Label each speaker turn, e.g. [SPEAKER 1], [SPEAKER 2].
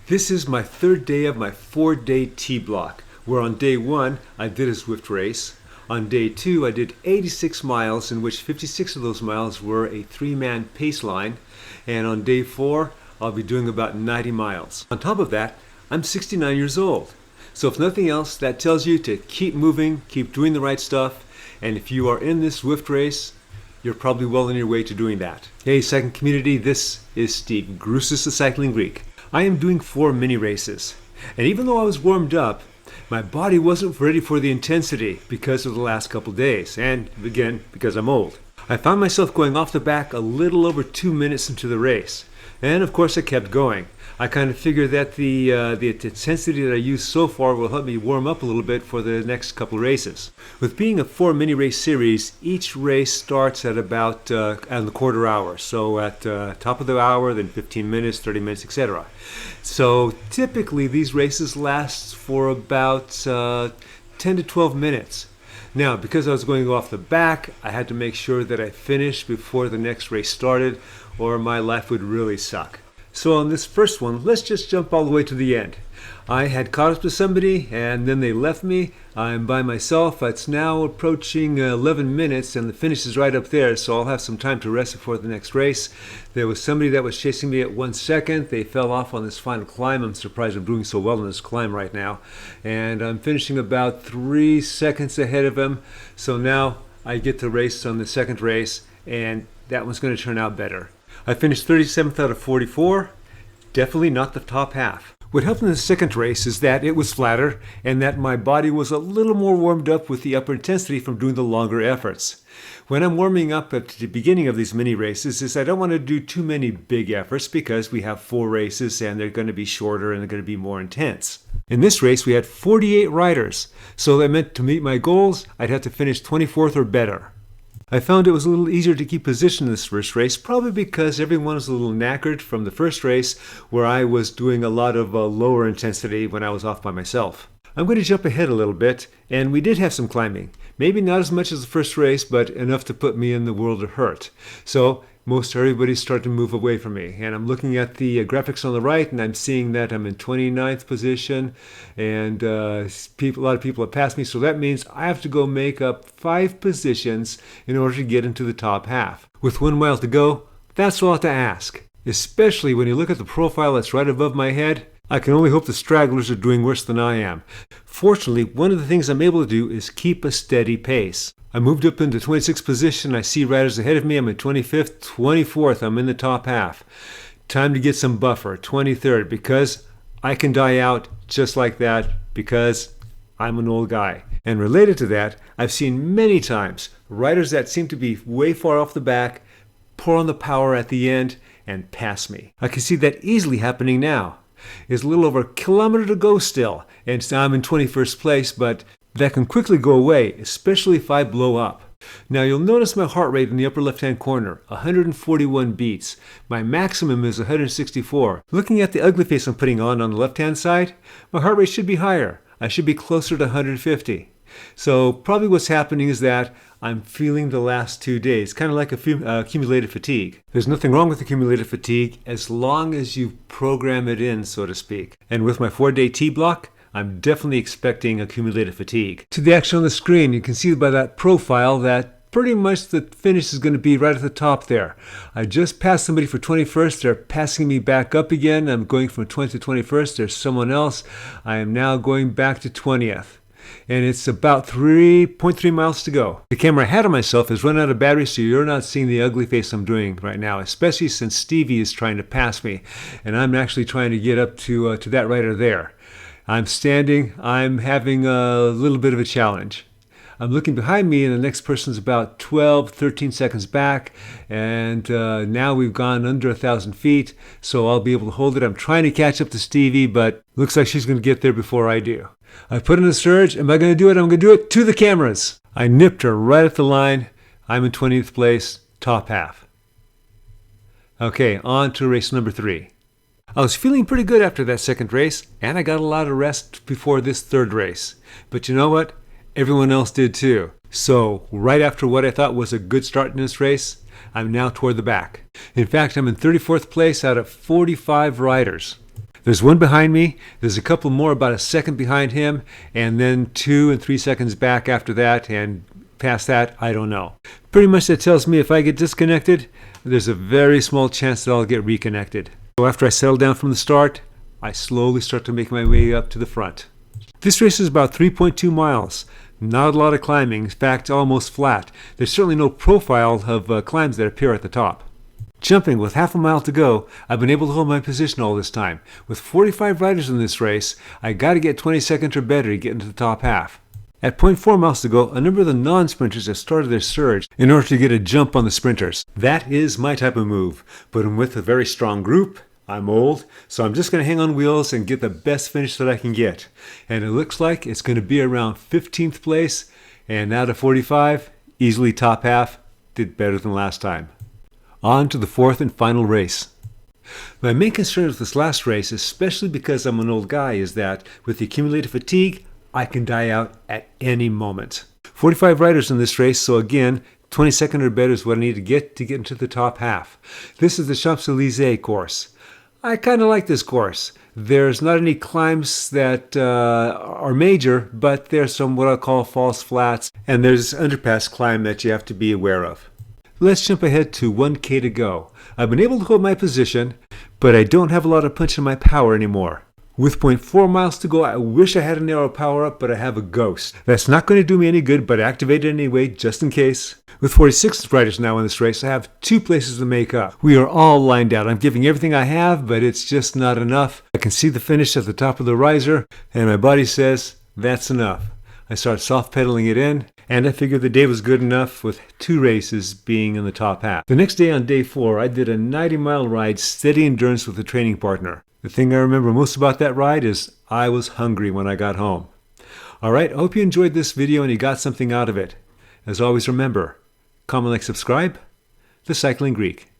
[SPEAKER 1] This is my third day of my 4-day T-block, where on day 1 I did a Zwift race. On day 2 I did 86 miles, in which 56 of those miles were a 3-man pace line. And on day 4 I'll be doing about 90 miles. On top of that, I'm 69 years old. So if nothing else, that tells you to keep moving, keep doing the right stuff. And if you are in this Zwift race, you're probably well on your way to doing that. Hey, cycling community, this is Steve, Grusis the Cycling Greek. I am doing 4 mini races. And even though I was warmed up, my body wasn't ready for the intensity because of the last couple days. And again, because I'm old. I found myself going off the back a little over 2 minutes into the race. And of course I kept going. I kind of figured that the intensity that I used so far will help me warm up a little bit for the next couple of races. With being a 4 mini race series, each race starts at about at the quarter hour. So at top of the hour, then 15 minutes, 30 minutes, etc. So typically these races last for about 10 to 12 minutes. Now, because I was going off the back, I had to make sure that I finished before the next race started, or my life would really suck. So on this first one, let's just jump all the way to the end. I had caught up to somebody and then they left me. I'm by myself. It's now approaching 11 minutes and the finish is right up there, so I'll have some time to rest before the next race. There was somebody that was chasing me at 1 second. They fell off on this final climb. I'm surprised I'm doing so well on this climb right now. And I'm finishing about 3 seconds ahead of him. So now I get to race on the second race, and that one's going to turn out better. I finished 37th out of 44, definitely not the top half. What helped in the second race is that it was flatter and that my body was a little more warmed up with the upper intensity from doing the longer efforts. When I'm warming up at the beginning of these mini races is I don't want to do too many big efforts because we have 4 races and they're going to be shorter and they're going to be more intense. In this race we had 48 riders, so that meant to meet my goals I'd have to finish 24th or better. I found it was a little easier to keep position in this first race, probably because everyone was a little knackered from the first race where I was doing a lot of lower intensity when I was off by myself. I'm going to jump ahead a little bit, and we did have some climbing. Maybe not as much as the first race, but enough to put me in the world of hurt. So most everybody started to move away from me, and I'm looking at the graphics on the right and I'm seeing that I'm in 29th position and a lot of people have passed me, so that means I have to go make up 5 positions in order to get into the top half. With 1 mile to go, that's a lot to ask, especially when you look at the profile that's right above my head. I can only hope the stragglers are doing worse than I am. Fortunately, one of the things I'm able to do is keep a steady pace. I moved up into 26th position. I see riders ahead of me. I'm in 25th, 24th. I'm in the top half. Time to get some buffer, 23rd, because I can die out just like that because I'm an old guy. And related to that, I've seen many times riders that seem to be way far off the back pour on the power at the end and pass me. I can see that easily happening now. It's a little over a kilometer to go still, and I'm in 21st place, but that can quickly go away, especially if I blow up. Now you'll notice my heart rate in the upper left-hand corner, 141 beats. My maximum is 164. Looking at the ugly face I'm putting on the left-hand side, my heart rate should be higher. I should be closer to 150. So probably what's happening is that I'm feeling the last 2 days, kind of like accumulated fatigue. There's nothing wrong with accumulated fatigue as long as you program it in, so to speak. And with my 4-day T-block, I'm definitely expecting accumulated fatigue. To the action on the screen, you can see by that profile that pretty much the finish is going to be right at the top there. I just passed somebody for 21st. They're passing me back up again. I'm going from 20th to 21st. There's someone else. I am now going back to 20th. And it's about 3.3 miles to go. The camera I had on myself has run out of battery, so you're not seeing the ugly face I'm doing right now, especially since Stevie is trying to pass me. And I'm actually trying to get up to that rider there. I'm standing. I'm having a little bit of a challenge. I'm looking behind me and the next person's about 12, 13 seconds back, and now we've gone under 1,000 feet, so I'll be able to hold it. I'm trying to catch up to Stevie, but looks like she's going to get there before I do. I put in a surge. Am I going to do it? I'm going to do it to the cameras. I nipped her right at the line. I'm in 20th place, top half. Okay, on to race number 3. I was feeling pretty good after that second race, and I got a lot of rest before this third race. But you know what? Everyone else did too. So right after what I thought was a good start in this race, I'm now toward the back. In fact, I'm in 34th place out of 45 riders. There's one behind me, there's a couple more about a second behind him, and then 2 and 3 seconds back after that, and past that, I don't know. Pretty much that tells me if I get disconnected, there's a very small chance that I'll get reconnected. So after I settle down from the start, I slowly start to make my way up to the front. This race is about 3.2 miles. Not a lot of climbing, in fact almost flat. There's certainly no profile of climbs that appear at the top. Jumping with half a mile to go, I've been able to hold my position all this time. With 45 riders in this race, I got to get 20 seconds or better to get into the top half. At 0.4 miles to go, a number of the non-sprinters have started their surge in order to get a jump on the sprinters. That is my type of move, but I'm with a very strong group. I'm old, so I'm just going to hang on wheels and get the best finish that I can get. And it looks like it's going to be around 15th place, and out of 45, easily top half, did better than last time. On to the fourth and final race. My main concern with this last race, especially because I'm an old guy, is that with the accumulated fatigue, I can die out at any moment. 45 riders in this race, so again, 20 seconds or better is what I need to get into the top half. This is the Champs-Élysées course. I kind of like this course. There's not any climbs that are major, but there's some what I'll call false flats, and there's this underpass climb that you have to be aware of. Let's jump ahead to 1K to go. I've been able to hold my position, but I don't have a lot of punch in my power anymore. With 0.4 miles to go, I wish I had a narrow power up, but I have a ghost. That's not going to do me any good, but I activate it anyway, just in case. With 46 riders now in this race, I have 2 places to make up. We are all lined out. I'm giving everything I have, but it's just not enough. I can see the finish at the top of the riser, and my body says, that's enough. I start soft pedaling it in, and I figured the day was good enough with 2 races being in the top half. The next day on day 4, I did a 90-mile ride, steady endurance with a training partner. The thing I remember most about that ride is I was hungry when I got home. Alright, I hope you enjoyed this video and you got something out of it. As always, remember, comment, like, subscribe. The Cycling Greek.